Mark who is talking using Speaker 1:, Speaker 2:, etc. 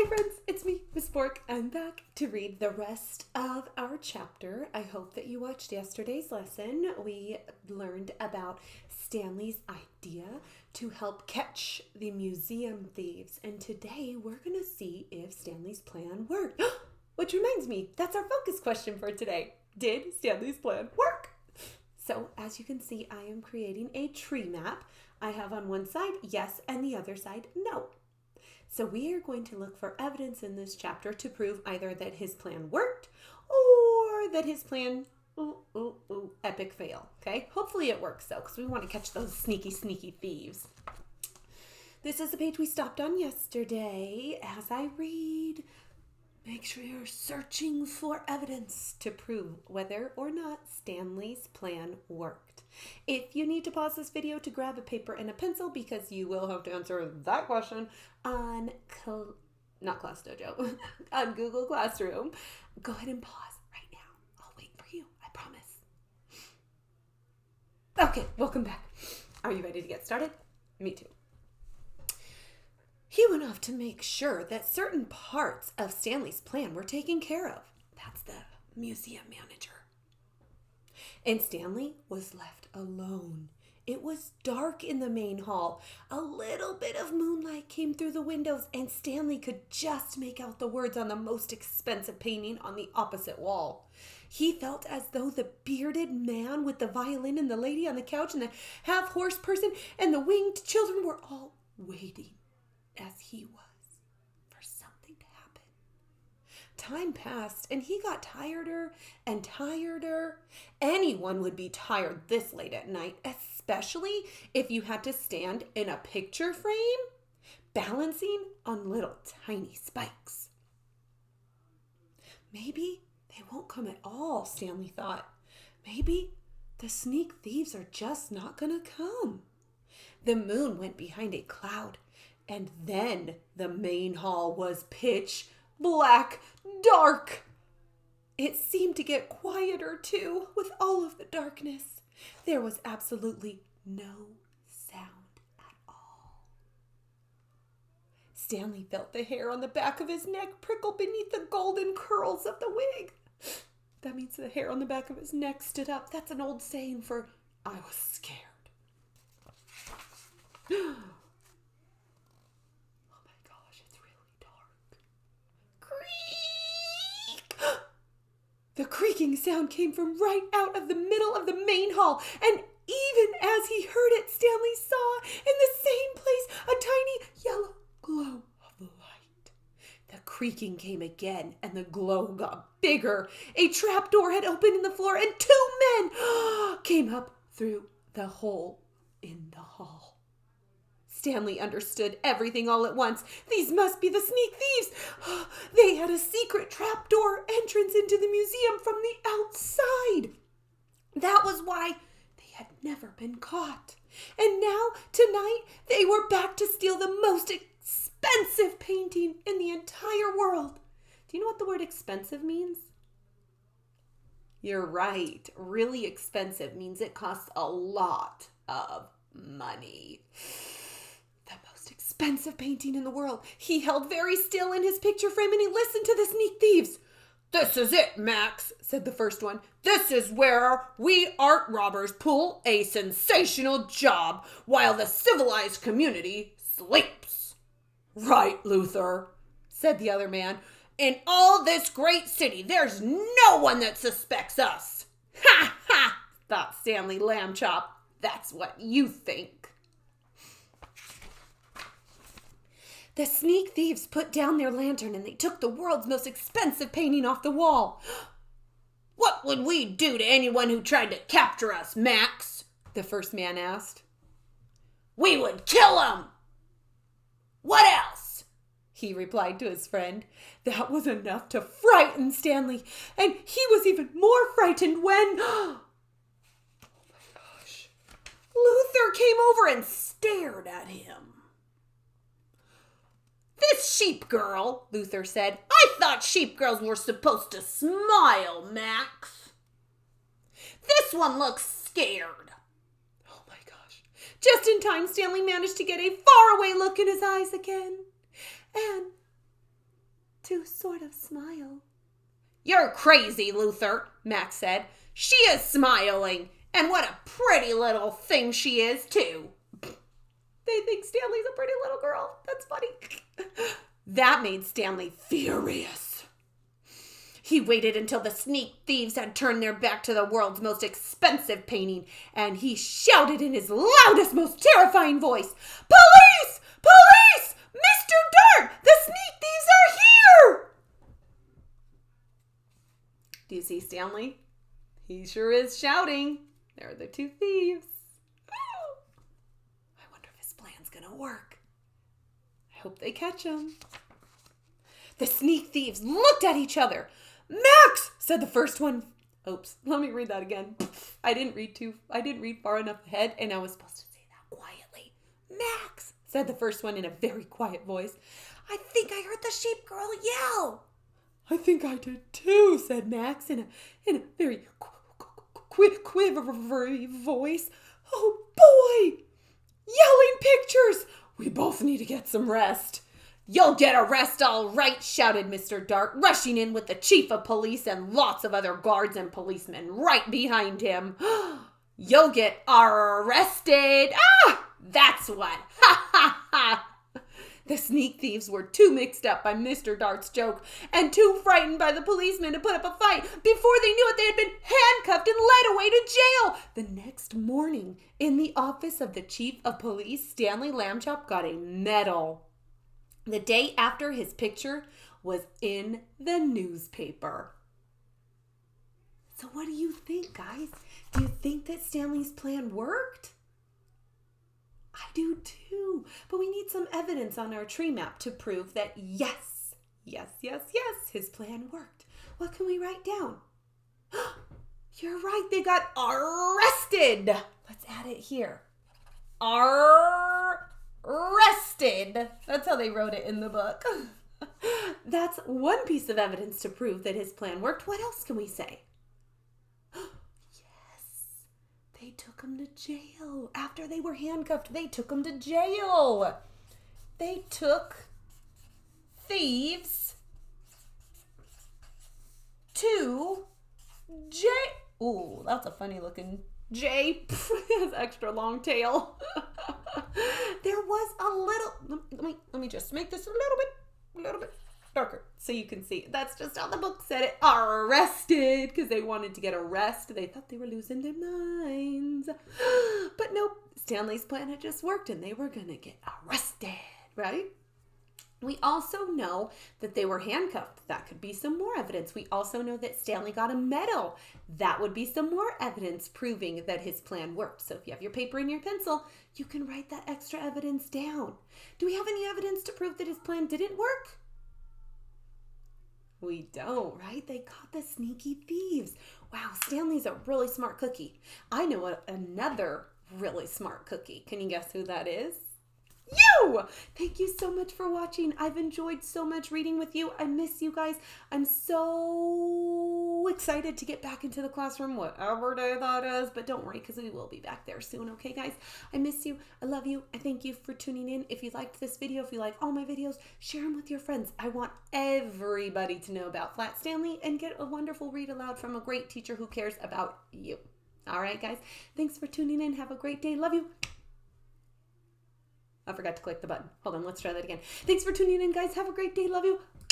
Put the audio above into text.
Speaker 1: Hi friends, it's me, Miss Borek. I'm back to read the rest of our chapter. I hope that you watched yesterday's lesson. We learned about Stanley's idea to help catch the museum thieves. And today we're going to see if Stanley's plan worked. Which reminds me, that's our focus question for today. Did Stanley's plan work? So as you can see, I am creating a tree map. I have on one side yes and the other side no. So we are going to look for evidence in this chapter to prove either that his plan worked or that his plan, epic fail, okay? Hopefully it works though, because we want to catch those sneaky thieves. This is the page we stopped on yesterday. As I read, make sure you're searching for evidence to prove whether or not Stanley's plan worked. If you need to pause this video to grab a paper and a pencil because you will have to answer that question on not Class Dojo, on Google Classroom, go ahead and pause right now. I'll wait for you, I promise. Okay, welcome back. Are you ready to get started? Me too. He went off to make sure that certain parts of Stanley's plan were taken care of. That's the museum manager. And Stanley was left alone. It was dark in the main hall. A little bit of moonlight came through the windows, and Stanley could just make out the words on the most expensive painting on the opposite wall. He felt as though the bearded man with the violin and the lady on the couch and the half-horse person and the winged children were all waiting, as he was, for something to happen. Time passed, and he got tireder and tireder. Anyone would be tired this late at night, especially if you had to stand in a picture frame, balancing on little tiny spikes. Maybe they won't come at all, Stanley thought. Maybe the sneak thieves are just not gonna come. The moon went behind a cloud, and then the main hall was pitch black, dark. It seemed to get quieter too with all of the darkness. There was absolutely no sound at all. Stanley felt the hair on the back of his neck prickle beneath the golden curls of the wig. That means the hair on the back of his neck stood up. That's an old saying for I was scared. The creaking sound came from right out of the middle of the main hall, and even as he heard it, Stanley saw in the same place a tiny yellow glow of light. The creaking came again, and the glow got bigger. A trapdoor had opened in the floor, and two men came up through the hole in the hall. Stanley understood everything all at once. These must be the sneak thieves. They had a secret trapdoor entrance into the museum from the outside. That was why they had never been caught. And now, tonight, they were back to steal the most expensive painting in the entire world. Do you know what the word expensive means? You're right. Really expensive means it costs a lot of money. Expensive painting in the world. He held very still in his picture frame and he listened to the sneak thieves. "This is it, Max," said the first one. "This is where we art robbers pull a sensational job while the civilized community sleeps." "Right, Luther," said the other man. "In all this great city, there's no one that suspects us." "Ha ha," thought Stanley Lambchop. "That's what you think." The sneak thieves put down their lantern and they took the world's most expensive painting off the wall. "What would we do to anyone who tried to capture us, Max?" the first man asked. "We would kill him." "What else?" he replied to his friend. That was enough to frighten Stanley, and he was even more frightened when, oh my gosh, Luther came over and stared at him. "This sheep girl," Luther said. "I thought sheep girls were supposed to smile, Max." "This one looks scared." Oh my gosh. Just in time, Stanley managed to get a faraway look in his eyes again. And to sort of smile.
Speaker 2: You're crazy, Luther, Max said. She is smiling, and what a pretty little thing she is, too.
Speaker 1: They think Stanley's a pretty little girl. That's funny.
Speaker 2: That made Stanley furious. He waited until the sneak thieves had turned their back to the world's most expensive painting, and he shouted in his loudest, most terrifying voice, "Police! Police! Mr. Dart! The sneak thieves are here!"
Speaker 1: Do you see Stanley? He sure is shouting. There are the two thieves. I wonder if his plan's gonna work. I hope they catch him.
Speaker 2: The sneak thieves looked at each other. "Max," said the first one.
Speaker 1: Oops, let me read that again. I didn't read far enough ahead, and I was supposed to say that quietly.
Speaker 2: "Max," said the first one in a very quiet voice. "I think I heard the sheep girl yell."
Speaker 1: "I think I did too," said Max in a very quivery voice. "Oh boy! Yelling pictures! We both need to get some rest."
Speaker 2: "You'll get a rest all right," shouted Mr. Dart, rushing in with the chief of police and lots of other guards and policemen right behind him. "You'll get arrested. Ah, that's what. Ha, ha, ha." The sneak thieves were too mixed up by Mr. Dart's joke and too frightened by the policemen to put up a fight. Before they knew it, they had been handcuffed and led away to jail. The next morning, in the office of the chief of police, Stanley Lambchop got a medal. The day after, his picture was in the newspaper. So what do you think, guys? Do you think that Stanley's plan worked? I do too, but we need some evidence on our tree map to prove that yes, his plan worked. What can we write down? You're right, they got arrested. Let's add it here. Arrested. That's how they wrote it in the book. That's one piece of evidence to prove that his plan worked. What else can we say? They took him to jail. After they were handcuffed, they took him to jail. They took thieves to jail. Ooh, that's a funny looking J. It has extra long tail. There was a little, let me just make this a little bit darker so you can see. That's just how the book said it. Arrested, because they wanted to get arrested. They thought they were losing their minds. But nope, Stanley's plan had just worked and they were going to get arrested, right? We also know that they were handcuffed. That could be some more evidence. We also know that Stanley got a medal. That would be some more evidence proving that his plan worked. So if you have your paper and your pencil, you can write that extra evidence down. Do we have any evidence to prove that his plan didn't work? We don't, right? They caught the sneaky thieves. Wow, Stanley's a really smart cookie. I know another really smart cookie. Can you guess who that is? You! Thank you so much for watching. I've enjoyed so much reading with you. I miss you guys. I'm so excited to get back into the classroom, whatever day that is. But don't worry, because we will be back there soon, okay, guys? I miss you. I love you. I thank you for tuning in. If you liked this video, if you like all my videos, share them with your friends. I want everybody to know about Flat Stanley and get a wonderful read aloud from a great teacher who cares about you. All right, guys? Thanks for tuning in. Have a great day. Love you. I forgot to click the button. Hold on, let's try that again. Thanks for tuning in, guys. Have a great day. Love you.